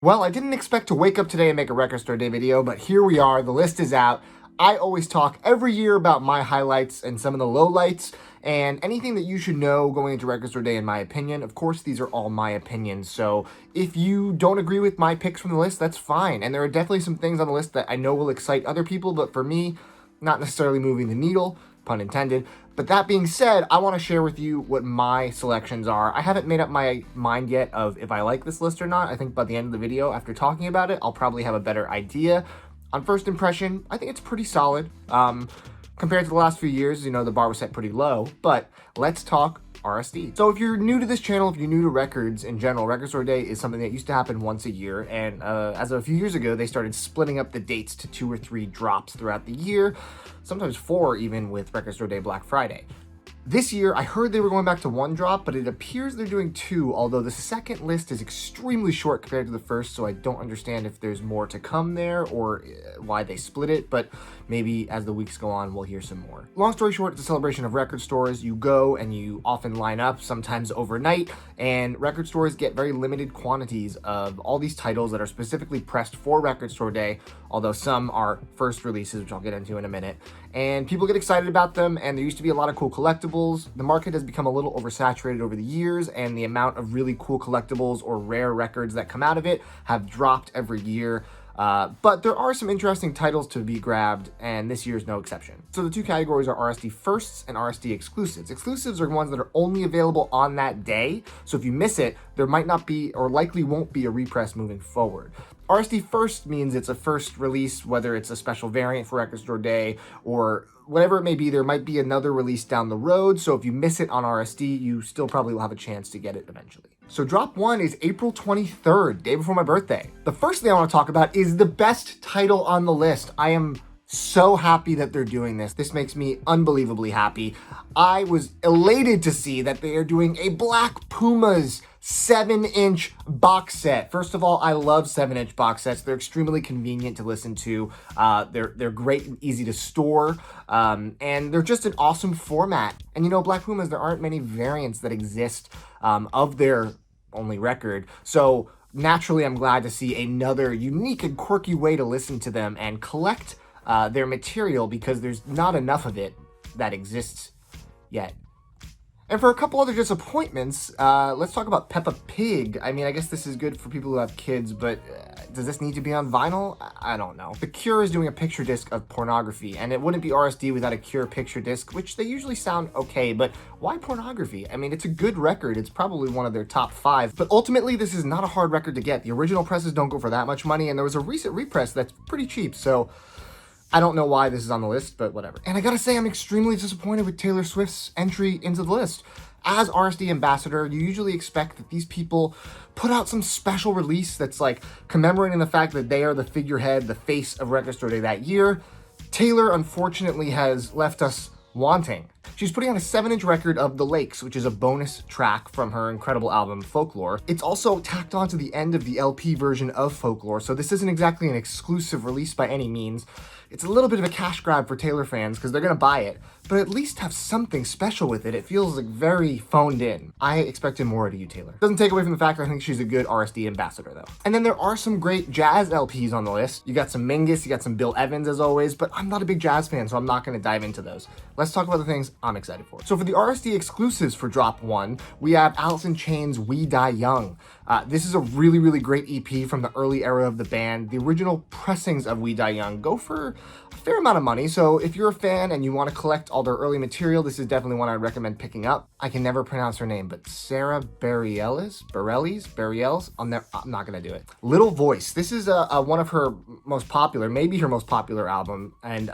Well, I didn't expect to wake up today and make a Record Store Day video, but here we are, the list is out. I always talk every year about my highlights and some of the lowlights, and anything that you should know going into Record Store Day in my opinion. Of course, these are all my opinions, so if you don't agree with my picks from the list, that's fine. And there are definitely some things on the list that I know will excite other people, but for me, not necessarily moving the needle, pun intended. But that being said, I want to share with you what my selections are. I haven't made up my mind yet of if I like this list or not. I think by the end of the video, after talking about it, I'll probably have a better idea. On first impression, I think it's pretty solid. Compared to the last few years, you know, the bar was set pretty low, but let's talk RSD. So if you're new to this channel, if you're new to records in general, Record Store Day is something that used to happen once a year, and as of a few years ago, they started splitting up the dates to 2 or 3 drops throughout the year, sometimes 4 even with Record Store Day Black Friday. This year, I heard they were going back to 1 drop, but it appears they're doing 2, although the second list is extremely short compared to the first, so I don't understand if there's more to come there or why they split it, but maybe as the weeks go on, we'll hear some more. Long story short, it's a celebration of record stores. You go and you often line up, sometimes overnight, and record stores get very limited quantities of all these titles that are specifically pressed for Record Store Day, although some are first releases, which I'll get into in a minute. And people get excited about them, and there used to be a lot of cool collectibles. The market has become a little oversaturated over the years, and the amount of really cool collectibles or rare records that come out of it have dropped every year. But there are some interesting titles to be grabbed, and this year is no exception. So the 2 categories are RSD firsts and RSD exclusives. Exclusives are ones that are only available on that day, so if you miss it, there might not be, or likely won't be, a repress moving forward. RSD first means it's a first release, whether it's a special variant for Record Store Day or whatever it may be. There might be another release down the road, so if you miss it on RSD, you still probably will have a chance to get it eventually. So drop 1 is April 23rd, day before my birthday. The first thing I want to talk about is the best title on the list. I am so happy that they're doing this. This makes me unbelievably happy. I was elated to see that they are doing a Black Pumas 7-inch box set. First of all, I love 7-inch box sets. They're extremely convenient to listen to. They're great and easy to store, and they're just an awesome format. And you know, Black Pumas, there aren't many variants that exist of their only record. So naturally, I'm glad to see another unique and quirky way to listen to them and collect their material, because there's not enough of it that exists yet. And for a couple other disappointments, let's talk about Peppa Pig. I mean, I guess this is good for people who have kids, but does this need to be on vinyl? I don't know. The Cure is doing a picture disc of pornography, and it wouldn't be RSD without a Cure picture disc, which they usually sound okay, but why pornography? I mean, it's a good record. It's probably one of their top 5, but ultimately, this is not a hard record to get. The original presses don't go for that much money, and there was a recent repress that's pretty cheap, so I don't know why this is on the list, but whatever. And I gotta say, I'm extremely disappointed with Taylor Swift's entry into the list. As RSD ambassador, you usually expect that these people put out some special release that's like commemorating the fact that they are the figurehead, the face of Record Store Day that year. Taylor, unfortunately, has left us wanting. She's putting out a 7-inch record of The Lakes, which is a bonus track from her incredible album, Folklore. It's also tacked on to the end of the LP version of Folklore, so this isn't exactly an exclusive release by any means. It's a little bit of a cash grab for Taylor fans because they're gonna buy it, but at least have something special with it. It feels like very phoned in. I expected more out of you, Taylor. Doesn't take away from the fact that I think she's a good RSD ambassador, though. And then there are some great jazz LPs on the list. You got some Mingus, you got some Bill Evans as always, but I'm not a big jazz fan, so I'm not gonna dive into those. Let's talk about the things I'm excited for. So for the RSD exclusives for Drop 1, we have Allison Chain's We Die Young. This is a really, really great EP from the early era of the band. The original pressings of We Die Young go for a fair amount of money, so if you're a fan and you want to collect all their early material, this is definitely one I'd recommend picking up. I can never pronounce her name, but Sarah Bareilles? I'm not gonna do it. Little Voice. This is one of her most popular, maybe her most popular album, and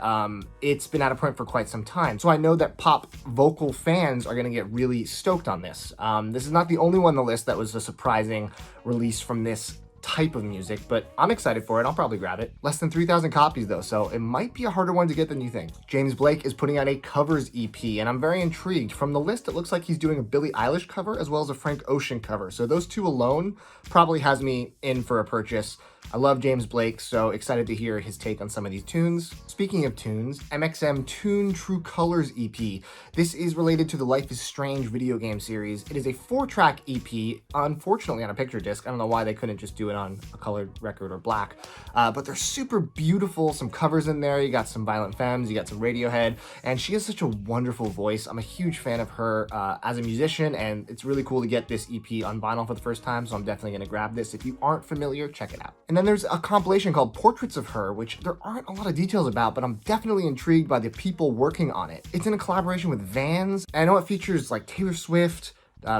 it's been out of print for quite some time, so I know that pop vocal fans are gonna get really stoked on this. This is not the only one on the list that was a surprising release from this type of music, but I'm excited for it. I'll probably grab it. Less than 3,000 copies though, so it might be a harder one to get than you think. James Blake is putting out a covers EP, and I'm very intrigued. From the list, it looks like he's doing a Billie Eilish cover as well as a Frank Ocean cover, so those two alone probably has me in for a purchase. I love James Blake, so excited to hear his take on some of these tunes. Speaking of tunes, MXM Tune True Colors EP. This is related to the Life is Strange video game series. It is a 4-track EP, unfortunately on a picture disc. I don't know why they couldn't just do do it on a colored record or black. But they're super beautiful, some covers in there. You got some Violent Femmes, you got some Radiohead, and she has such a wonderful voice. I'm a huge fan of her as a musician, and it's really cool to get this EP on vinyl for the first time, so I'm definitely gonna grab this. If you aren't familiar, check it out. And then there's a compilation called Portraits of Her, which there aren't a lot of details about, but I'm definitely intrigued by the people working on it. It's in a collaboration with Vans, and I know it features like Taylor Swift,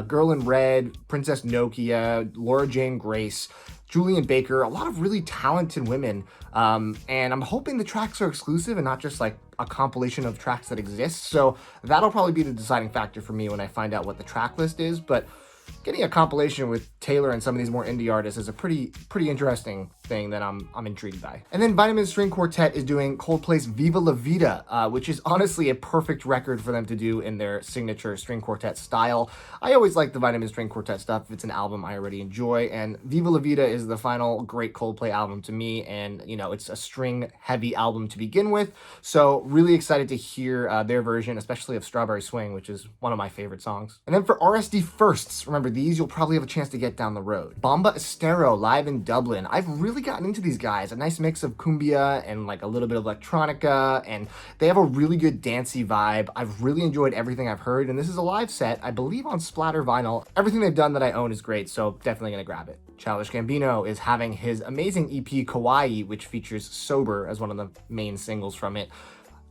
Girl in Red, Princess Nokia, Laura Jane Grace, Julian Baker, a lot of really talented women. And I'm hoping the tracks are exclusive and not just like a compilation of tracks that exist. So that'll probably be the deciding factor for me when I find out what the track list is. But getting a compilation with Taylor and some of these more indie artists is a pretty interesting thing that I'm intrigued by. And then Vitamin String Quartet is doing Coldplay's Viva La Vida, which is honestly a perfect record for them to do in their signature string quartet style. I always like the Vitamin String Quartet stuff if it's an album I already enjoy, and Viva La Vida is the final great Coldplay album to me, and you know, it's a string heavy album to begin with, so really excited to hear their version, especially of Strawberry Swing, which is one of my favorite songs. And then for RSD firsts, remember these you'll probably have a chance to get down the road. Bomba Estero live in Dublin. I've really gotten into these guys, a nice mix of cumbia and like a little bit of electronica, and they have a really good dancey vibe. I've really enjoyed everything I've heard, and this is a live set, I believe on Splatter vinyl. Everything they've done that I own is great, so definitely gonna grab it. Childish Gambino is having his amazing EP Kawaii, which features Sober as one of the main singles from it.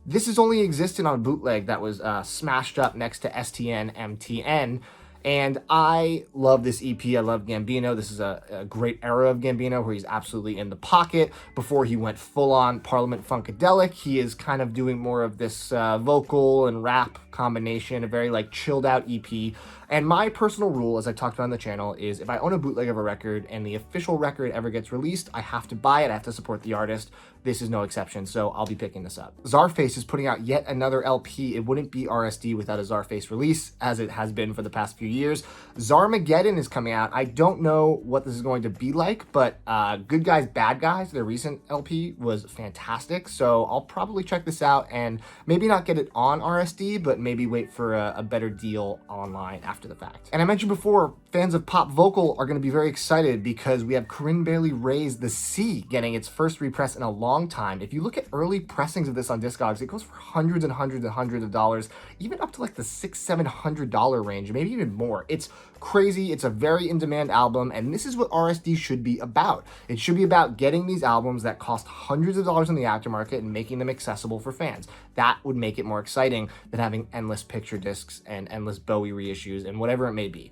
This has only existed on a bootleg that was smashed up next to STN MTN, and I love this EP. I love Gambino. This is a great era of Gambino where he's absolutely in the pocket. Before he went full-on Parliament Funkadelic, he is kind of doing more of this vocal and rap combination, a very like chilled out EP. And my personal rule, as I talked about on the channel, is if I own a bootleg of a record and the official record ever gets released, I have to buy it, I have to support the artist. This is no exception, so I'll be picking this up. Czarface is putting out yet another LP. It wouldn't be RSD without a Czarface release, as it has been for the past few years. Czarmageddon is coming out. I don't know what this is going to be like, but Good Guys, Bad Guys, their recent LP, was fantastic, so I'll probably check this out and maybe not get it on RSD, but maybe wait for a better deal online after the fact. And I mentioned before, fans of pop vocal are going to be very excited because we have Corinne Bailey Rae's The Sea getting its first repress in a long time. If you look at early pressings of this on Discogs, it goes for hundreds and hundreds and hundreds of dollars, even up to like the $600-700 range, maybe even more. It's crazy. It's a very in-demand album, and this is what RSD should be about. It should be about getting these albums that cost hundreds of dollars in the aftermarket and making them accessible for fans. That would make it more exciting than having endless picture discs and endless Bowie reissues and whatever it may be.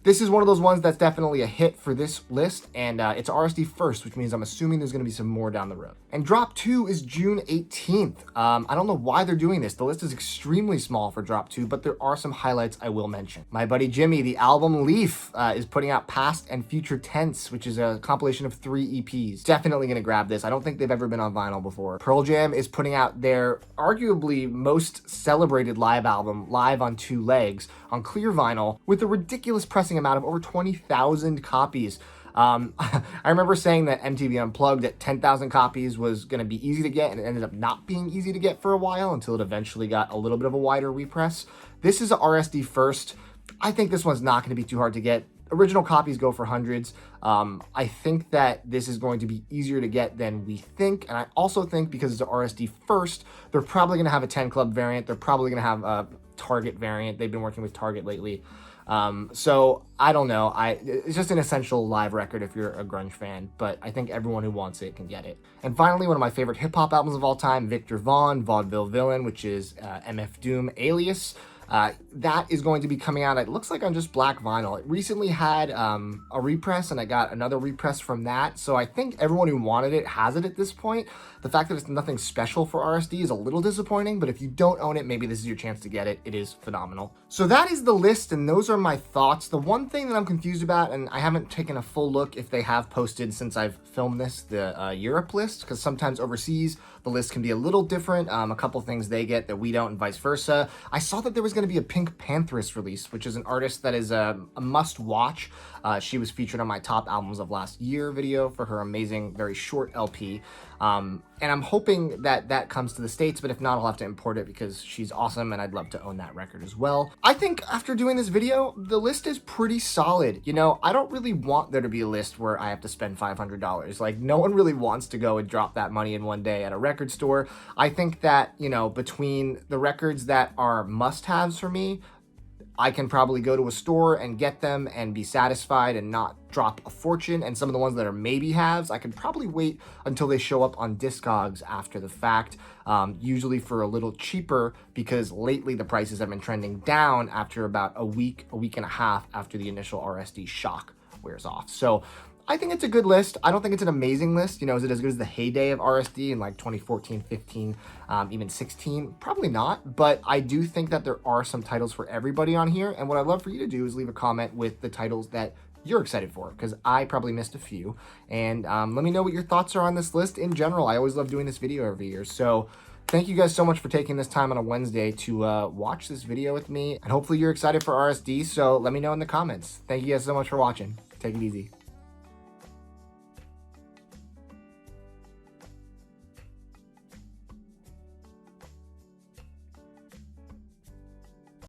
This is one of those ones that's definitely a hit for this list, and it's RSD first, which means I'm assuming there's going to be some more down the road. And Drop 2 is June 18th. I don't know why they're doing this. The list is extremely small for Drop 2, but there are some highlights I will mention. My buddy Jimmy, the album Leaf, is putting out Past and Future Tense, which is a compilation of 3 EPs. Definitely going to grab this. I don't think they've ever been on vinyl before. Pearl Jam is putting out their arguably most celebrated live album, Live on 2 Legs, on clear vinyl with a ridiculous pressing amount of over 20,000 copies. I remember saying that MTV Unplugged at 10,000 copies was going to be easy to get, and it ended up not being easy to get for a while until it eventually got a little bit of a wider repress. This is a RSD first. I think this one's not going to be too hard to get. Original copies go for hundreds. I think that this is going to be easier to get than we think, and I also think because it's an RSD first, they're probably going to have a 10 Club variant. They're probably going to have a Target variant. They've been working with Target lately. So I don't know. It's just an essential live record if you're a grunge fan, but I think everyone who wants it can get it. And finally, one of my favorite hip hop albums of all time, Victor Vaughn, Vaudeville Villain, which is MF Doom Alias. That is going to be coming out, it looks like on just black vinyl. It recently had a repress, and I got another repress from that, so I think everyone who wanted it has it at this point. The fact that it's nothing special for RSD is a little disappointing, but if you don't own it, maybe this is your chance to get it. It is phenomenal. So that is the list, and those are my thoughts. The one thing that I'm confused about, and I haven't taken a full look if they have posted since I've filmed this, the Europe list, because sometimes overseas the list can be a little different. A couple things they get that we don't, and vice versa. I saw that there was going to be a Pink Pantheress release, which is an artist that is a must watch. She was featured on my top albums of last year video for her amazing, very short LP. And I'm hoping that that comes to the States, but if not, I'll have to import it because she's awesome and I'd love to own that record as well. I think after doing this video, the list is pretty solid. You know, I don't really want there to be a list where I have to spend $500. Like, no one really wants to go and drop that money in one day at a record store. I think that, you know, between the records that are must-haves for me, I can probably go to a store and get them and be satisfied and not drop a fortune. And some of the ones that are maybe haves, I can probably wait until they show up on Discogs after the fact, usually for a little cheaper, because lately the prices have been trending down after about a week and a half after the initial RSD shock wears off. So I think it's a good list. I don't think it's an amazing list. You know, is it as good as the heyday of RSD in like 2014, 15, even 16? Probably not, but I do think that there are some titles for everybody on here. And what I'd love for you to do is leave a comment with the titles that you're excited for, because I probably missed a few. And let me know what your thoughts are on this list in general. I always love doing this video every year. So thank you guys so much for taking this time on a Wednesday to watch this video with me. And hopefully you're excited for RSD. So let me know in the comments. Thank you guys so much for watching. Take it easy.